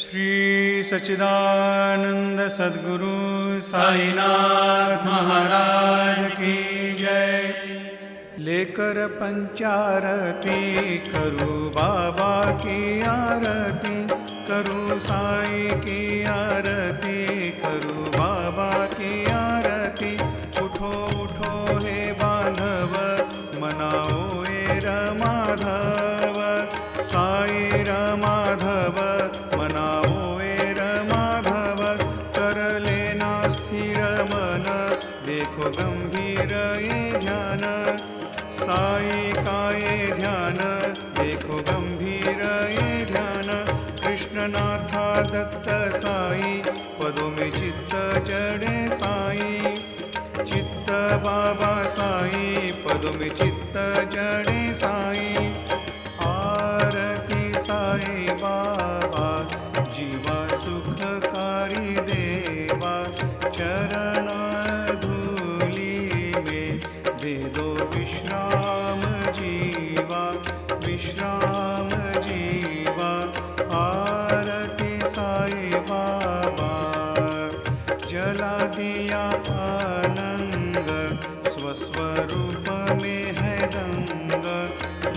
श्री सच्चिदानंद सद्गुरु साईनाथ महाराज की जय। लेकर पंचारती करूँ बाबा की आरती, करूँ साई की आरती, करूँ बाबा की आरती। उठो उठो हे बांधव, मनाओ ए रमाधव, साई रमाधव मनाओ ए रमाधव। कर लेना स्थिर मन, देखो गंभीर ये ध्यान, साई का ये ध्यान, देखो गंभीर ये ध्यान। कृष्णनाथा दत्त साई, पदों में चित्त जड़े साई, चित्त बाबा साई, पदों में चित्त जड़े साई। आरती साई बाबा, जीवा सुखकारी देवा, चरण धूली में दे दो विश्राम जीवा, विश्राम जीवा। आरती साई बाबा, जला दिया आनंद, स्वस्वरूप में है रंग,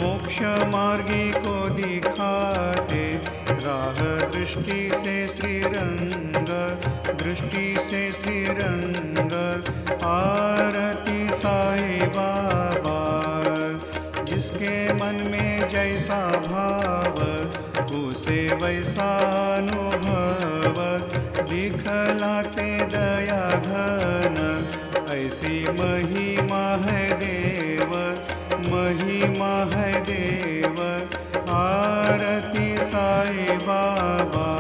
मोक्ष मार्गी को दिखाते, राह दृष्टि से श्रीरंग, दृष्टि से श्रीरंग। आरती साई बाबा, जिसके मन में जैसा भाव, उसे वैसा अनुभव, दिखलाते दया घन, ऐसी महिमा है देव, महिमा है देव। आरती साई बाबा,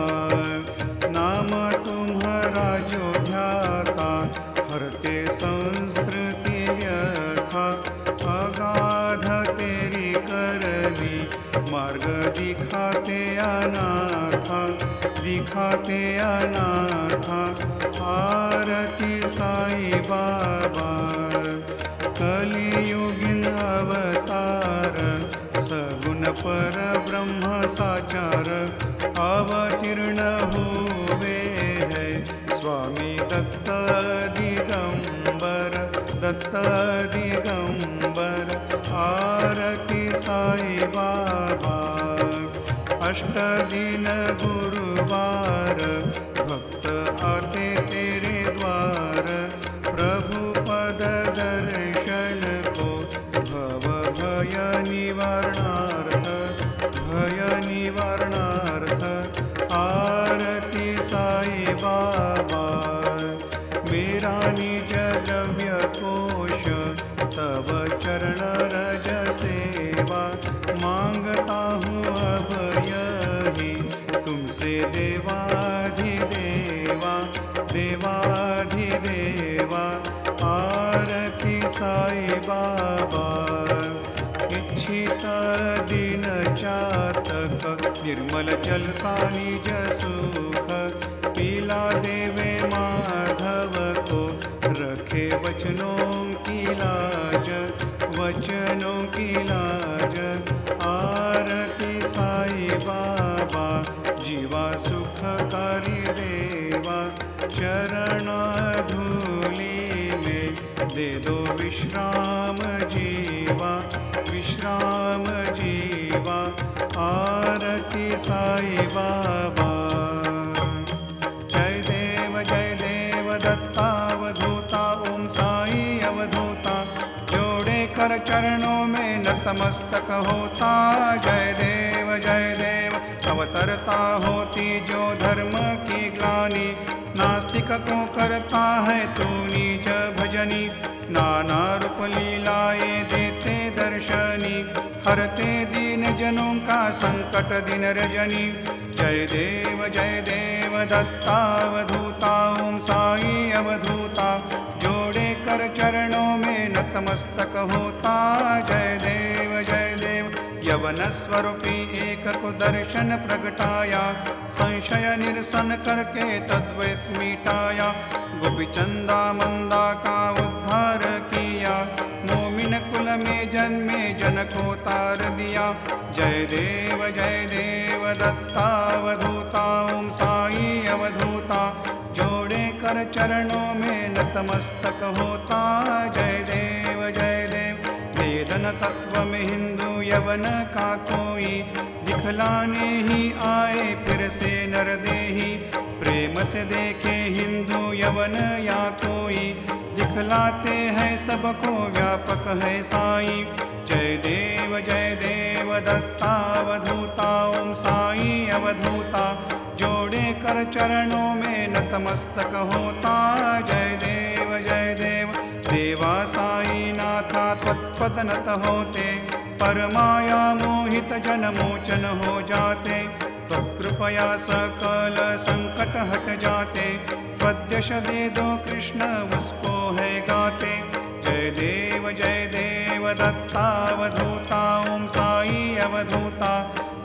नाम तुम्हारा जो ध्याता, हरते संस्कृति व्यथा। अगाध तेरी करनी, मार्ग दिखाते अनाथा, दिखाते अनाथा। आरती साई बाबा, कलियुगिन अवतार, सगुण पर ब्रह्म साचार, अवतीर्ण हुए है स्वामी दत्त दिगंबर, दत्त दिगंबर। आरती साई बाबा, अष्ट दिन गुरुवार, भक्त आते तेरे द्वार, प्रभु पद दर्शन को, भव भय निवारणार्थ, भय निवारणार्थ। आरती साई बाबा, मेरा निज द्रव्य कोश, तब चरण रज सेवा, मांगता हूँ अब यही तुमसे देवाधिदेवा, देवाधिदेवा। आरती साई बाबा, इच्छित दिन चातक, निर्मल जल सा निज सुख, पीला देवे माधव को, रखे वचनों की लाज, वचनों की लाज। आरती साई बाबा, जीवा सुखकारी देवा, चरण धूली में दे दो विश्राम जीवा, विश्राम जीवा। आरती साई बाबा, जय देव दत्तावधूता, ओम साई अवधूता, जोड़े कर चरणों में नतमस्तक होता। जय देव अवतरता होती जो धर्म की ग्लानि, नास्तिक को करता है तू निज भजनी। नाना रूप लीलाएं देते दर्शनी, हरते दीन जनों का संकट दिन रजनी। जय देव दत्तावधूता, ओम साई अवधूता, जोड़े कर चरणों में नतमस्तक होता। जय देव यवन स्वरूपी एक को दर्शन प्रगटाया, संशय निरसन करके तद्वैत मिटाया। गोपीचंदा मंदा का उद्धार किया, मोमिन कुल में जन्मे जन को तार दिया। जय देव दत्तावधूता, ओम नतमस्तक होता। जय देव वेदन तत्व में हिंदू यवन का कोई, दिखलाने ही आए फिर से नर देही। प्रेम से देखे हिंदू यवन या कोई, दिखलाते हैं सबको व्यापक है साई। जय देव दत्तावधूता ओम साई अवधूता, जोड़े कर चरणों में नतमस्तक होता। जय देव देवा साई नाथा त्वत्पद नत होते, परमाया मोहित जन मोचन हो जाते। कृपया सकल संकट हट जाते, पद्यश दे दो कृष्ण उसको है गाते। जय देव दत्तावधूता ओम साई अवधूता,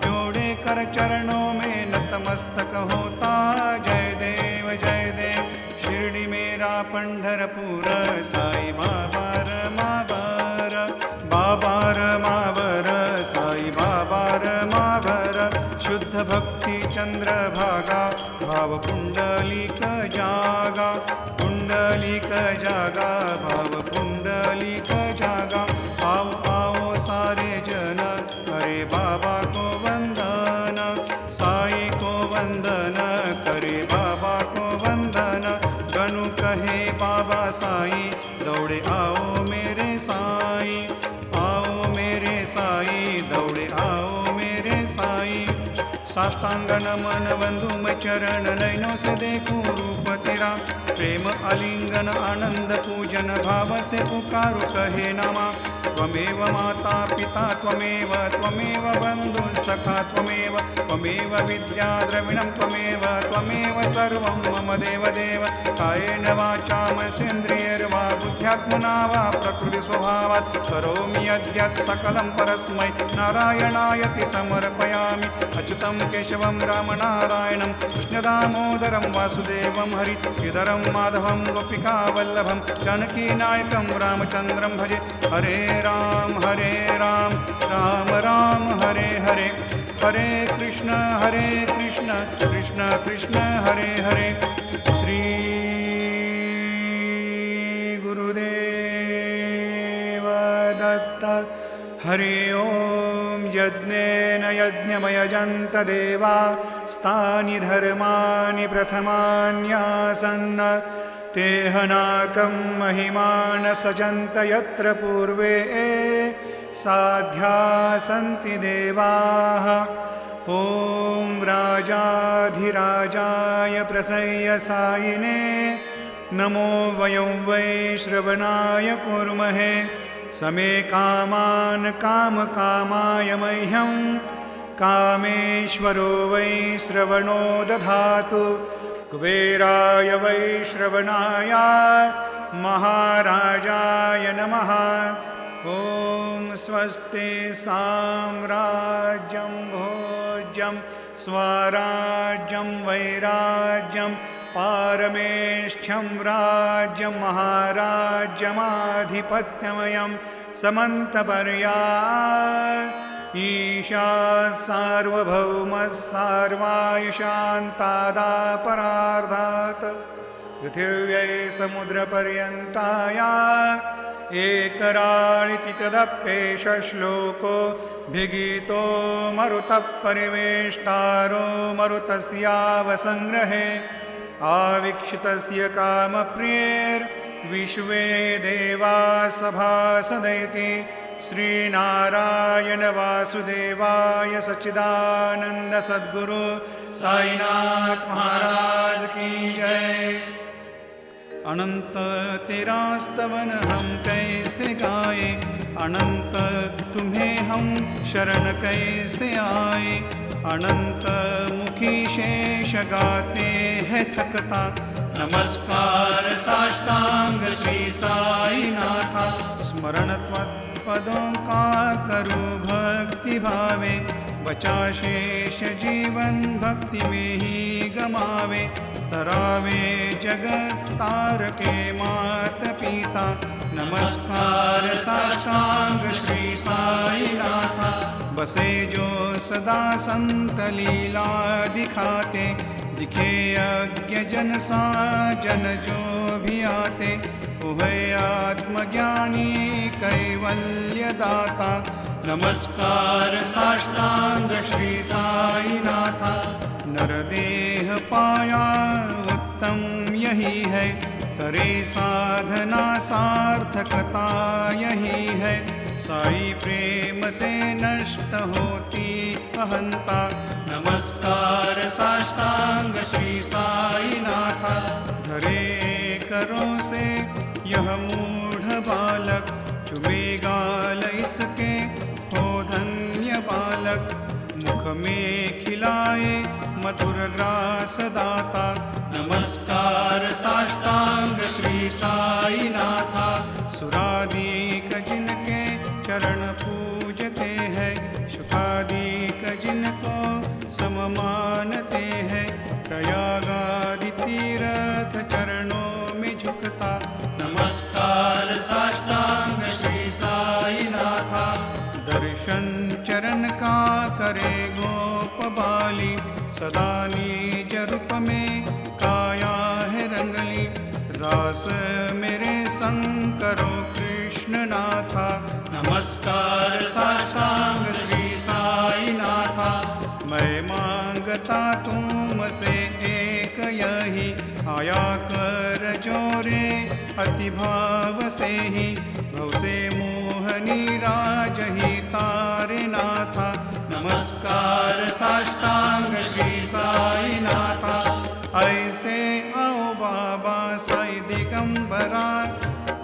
जोड़े कर चरणों में नतमस्तक होता। जय देव शिरडी मेरा पंढरपूर, साई बाबा रमावर, बाबा रमावर, साई बाबा रमावर। शुद्ध भक्ति चंद्र भागा, भाव पुंडलिक जागा, पुंडलिक जागा, भाव पुंडलिक जागा। आओ आओ सारे जन, करे बाबा को वंदन, साई को वंदन, करे बाबा को वंदन। गनु कहे बाबा साई, दौड़े आओ मेरे साई, आओ मेरे साई, दौड़े आओ मेरे साई। साष्टांग नमन बंधु मैं चरण, नैनों से देखूं रूप तेरा। प्रेम आलिंगन आनंद पूजन, भाव से पुकारो कहे नमा। त्वमेव माता पिता त्वमेव, त्वमेव बंधु सखा त्वमेव, त्वमेव विद्या द्रविणं त्वमेव, त्वमेव सर्वं मम देव। कायेन वाचा मनसेन्द्रियैर्वा बुद्ध्यात्मना वा प्रकृति स्वभावात्, करोमि यद्यत् सकलं परस्मै नारायणायति समर्पयामि। अच्युतं केशवं रामनारायणं, कृष्णदामोदरं वासुदेवं हरिधरं माधवं गोपिकावल्लभं, जानकीनायकं रामचन्द्रं भजे। हरे राम राम राम हरे हरे, हरे कृष्ण कृष्ण कृष्ण हरे हरे। श्री गुरुदेव दत्त। हरि ओम। यज्ञेन यज्ञमयजन्त देवा, स्तानि धर्माणि प्रथमान्यासन्। तेहनाकं महिमान सजन्त यत्र पूर्वे, साध्या सन्ति देवाः। ॐ राजाधिराजाय प्रसय्यसायिने, नमो वयं वै श्रवणाय कुर्महे। समे कामान् कामकामाय मह्यं, कामेश्वरो वै श्रवणो दधातु। कुबेराय वै श्रवणाय महाराजाय नमः। ॐ स्वस्ति साम्राज्यं भोज्यं स्वराज्यं वैराज्यं पारमेष्ठ्यं राज्यं महाराज्यमाधिपत्यमयं समन्तपर्यायः। ईशात् सार्वभौमः सार्वायुषान्तादापरार्धात्, पृथिव्यै समुद्रपर्यन्ताया एकराळिति तदप्येष श्लोको भिगीतो मरुतः परिवेष्टारो मरुतस्यावसंग्रहे। आवीक्षितस्य कामप्रियैर्विश्वे देवा सभासदैति। श्रीनारायण वासुदेवाय सच्चिदानंद सद्गुरु साईनाथ महाराज की जय। अनंत तेरा स्तवन हम कैसे गाए, अनंत तुम्हें हम शरण कैसे आए। अनंत मुखी शेष गाते हैं थकता, नमस्कार साष्टांग श्री साई नाथा। स्मरण त्वत्पदों का करो भक्ति भावे, बचा शेष जीवन भक्ति में ही गमावे। तरावे जगत तारके मात पिता, नमस्कार साष्टांग श्री साई नाथा। बसे जो सदा संत लीला दिखाते, दिखे यज्ञ जन साजन जो भी आते, वह आत्मज्ञानी कैवल्य दाता। नमस्कार साष्टांग श्री साई नाथा। नरदेह पाया उत्तम यही है, करे साधना सार्थकता यही है। साई प्रेम से नष्ट होती अहंता। नमस्कार साष्टांग श्री साई नाथा। धरे करों से यह मूढ़ बालक, चुमे गाल इसके हो धन्य बालक। मुख में खिलाए मधुर ग्रास दाता। नमस्कार साष्टांग श्री साई नाथा। सुरादीक जिनके चरण पूजते हैं, शुकादीक जिनको सम मानते हैं। प्रयागादि तीर्थ चरणों में झुकता। नमस्कार साष्टांग श्री साई नाथा। दर्शन चरण का करे गोप बाली, सदा निज रूप में काया है रंगली। रास मेरे संग करो कृष्ण नाथा। नमस्कार साष्टांग श्री साई नाथा। मैं मांगता तुमसे एक यही, आया कर जोरे अति भाव से ही। भव से मोहनी राज ही तारे नाथा। नमस्कार साष्टांग श्री साई नाथा। ऐसे आओ बाबा साई दिगंबरा,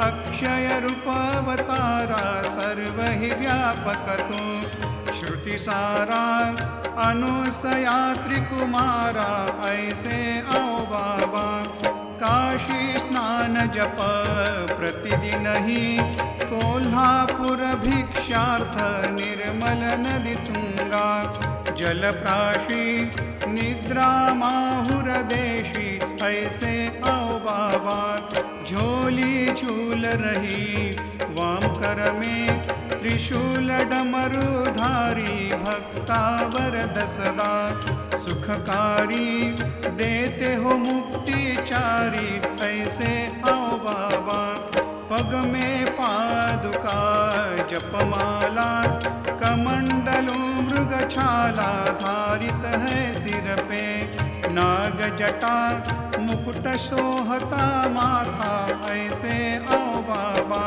अक्षय रूप अवतारा सर्व ही व्यापक तू। श्रुति सारा अनुसया त्रिकुमारा, ऐसे आओ बाबा। काशी स्नान जप प्रतिदिन ही, कोल्हापुर भिक्षार्थ निर्मल नदी तुंगा। जलप्राशी निद्रा माहुर देशी, ऐसे आओ बाबा। झोली झूल रही वाम कर में, त्रिशूल डमरुधारी भक्ता वरद सदा। सुखकारी देते हो मुक्ति चारी, ऐसे आओ बाबा। पग में पादुका जपमाला, कमंडलों मृग छाला धारित है सिर पे। नाग जटा मुकुट शोहता माथा, ऐसे आओ बाबा।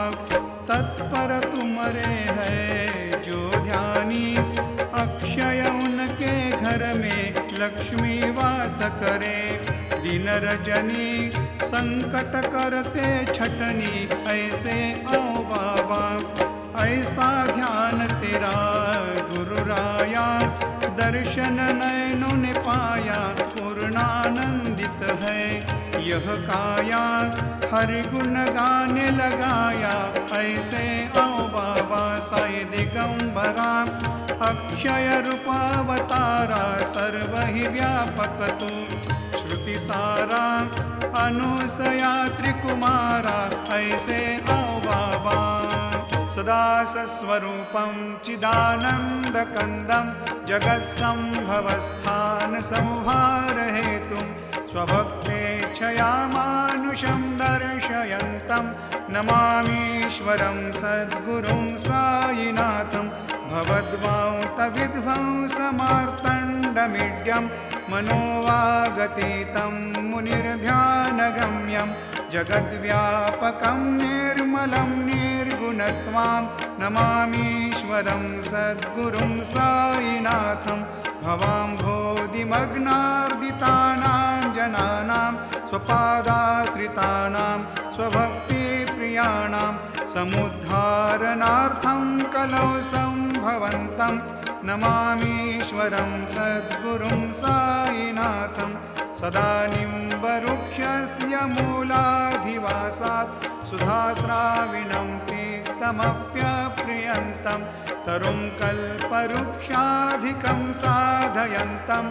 तत्पर तुमरे है जो ध्यानी, अक्षय उनके घर में लक्ष्मी वास करे। दिन रजनी संकट करते छटनी, ऐसे आओ बाबा। ऐसा ध्यान तेरा गुरु राया, दर्शन नैनों ने पाया पूर्णानंदित है यह काया। हरि गुण गाने लगाया, ऐसे आओ बाबा साई दिगंबरा। अक्षय रूपावतारा सर्व ही व्यापक तू। श्रुति सारा अनुसया त्रिकुमारा, ऐसे आओ बाबा। सदा सस्वरूपं चिदानन्दकन्दं, जगत्सम्भवस्थान समुहार हेतुं। स्वभक्तेच्छया मानुषं दर्शयन्तं, नमामीश्वरं सद्गुरुं साईनाथं। भवद्वान्तविध्वंसमार्तण्डमीड्यं, मनोवागतीतं मुनिर्ध्यानगम्यं। जगद्व्यापकं निर्मलं निर्गुणत्वां, नमामीश्वरं सद्गुरुं साईनाथं। भवाम्भोधिमग्नार्दितानां जनानां, स्वपादाश्रितानां स्वभक्तिप्रियाणां। समुद्धारणार्थं कलौ सम्भवन्तं, नमामीश्वरं सद्गुरुं साईनाथं। सदा निम्बवृक्षस्य मूलाधिवासात्, सुधास्राविणं तीक्तमप्यप्रियन्तं। तरुं कल्पवृक्षाधिकं साधयन्तं,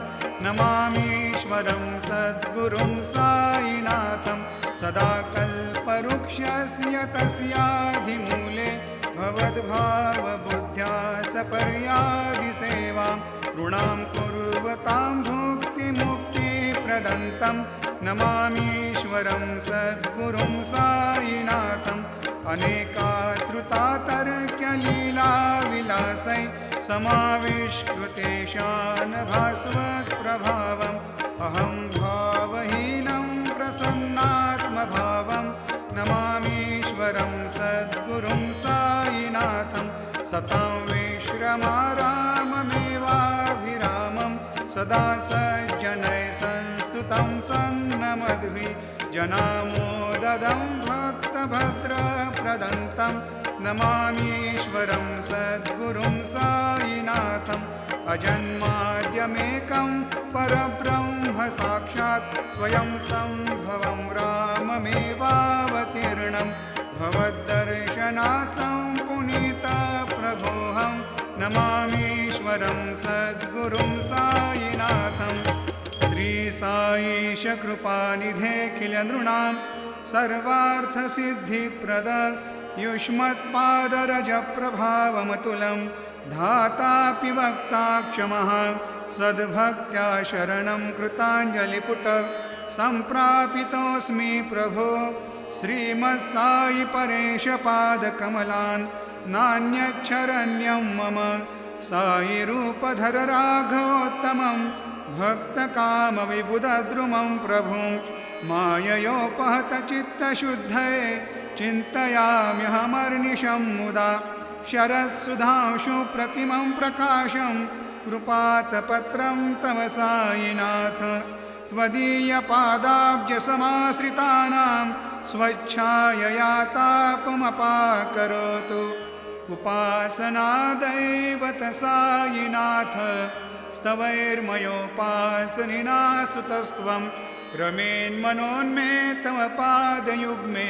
नमामीश्वरं सद्गुरुं साईनाथं। सदा कल्पवृक्षस्य तस्याधिमूले, भवद्भावबुद्ध्या सपर्यादिसेवां। ऋणां कुर्वतां भुक्तिमुक्तिप्रदां, प्रदन्तं नमामीश्वरं सद्गुरुं साईनाथम् अनेकाश्रुतातर्क्यलीलाविलासै समाविष्कृतेशान भास्वत्प्रभावम् अहं भावहीनं प्रसन्नात्मभावं नमामीश्वरं सद्गुरुं साईनाथं सतां विश्रमाराममेवाभिरामं सदा सज्जनैः संस्तुतं सन्नमद्भिः जनामोददं भक्तभद्रप्रदन्तं नमामीश्वरं सद्गुरुं साईनाथम् अजन्माद्यमेकं परब्रह्म साक्षात् स्वयं सम्भवं राममेवावतीर्णं भवद्दर्शनात् सम्पुनीतप्रभोऽहं नमामीश्वरं सद्गुरुं साईनाथम् श्रीसाईशकृपानिधेऽखिलनृणां सर्वार्थसिद्धिप्रद युष्मत्पादरजप्रभावमतुलं धातापि वक्ता क्षमः सद्भक्त्या शरणं कृताञ्जलिपुट सम्प्रापितोऽस्मि प्रभो श्रीमत्साई परेशपादकमलान् नान्यच्छरण्यं मम साईरूपधर राघवोत्तमं भक्तकामविबुधद्रुमं प्रभुं माययोपहतचित्तशुद्धये चिन्तयाम्यहमर्निशं मुदा शरत्सुधांशु प्रतिमं प्रकाशं कृपातपत्रं तव साईनाथ त्वदीयपादाब्जसमाश्रितानां स्वच्छायया तापमपाकरोतु उपासनादैवत साईनाथ स्तवैर्मयोपासनिना स्तुतस्त्वं रमेन्मनोन्मे तव पादयुग्मे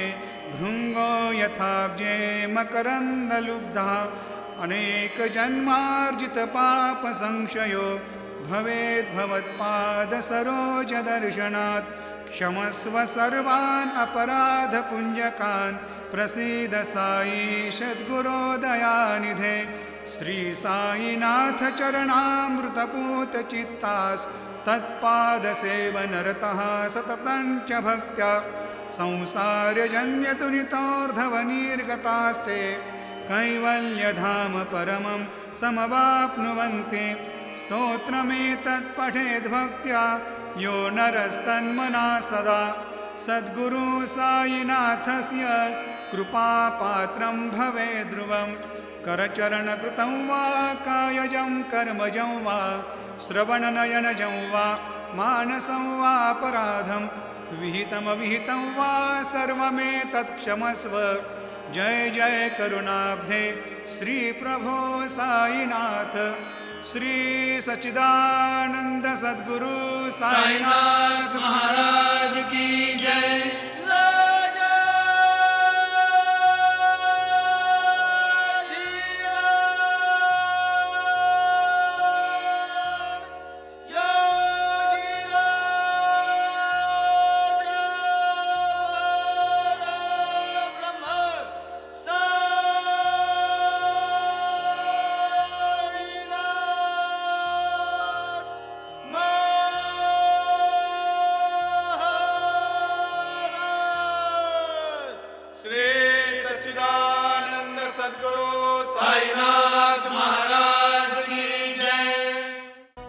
भृङ्गो यथाब्जे मकरन्दलुब्धः अनेकजन्मार्जितपापसंशयो भवेद्भवत्पादसरोजदर्शनात् क्षमस्व सर्वान् अपराधपुञ्जकान् प्रसीद साई सद्गुरो दयानिधे श्रीसाईनाथ चरणामृतपूतचित्तास् तत्पादसेवनरतः सततं च भक्त्या संसारजन्यतुनितोर्धवनिर्गतास्ते कैवल्यधाम परमं समवाप्नुवन्ति स्तोत्रमेतत् पठेद्भक्त्या यो नरस्तन्मना सदा सद्गुरु साईनाथस्य कृपापात्रं भवेद्ध्रुवं करचरणकृतं वा कायजं कर्मजं वा श्रवणनयनजं वा मानसं वापराधं विहितमविहितं वा सर्वमेतत् क्षमस्व जय जय करुणाब्धे श्री प्रभो साईनाथ श्री सच्चिदानंद सद्गुरु साईनाथ महाराज की जय।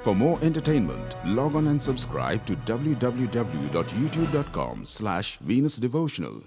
For more entertainment, log on and subscribe to www.youtube.com/Venus Devotional.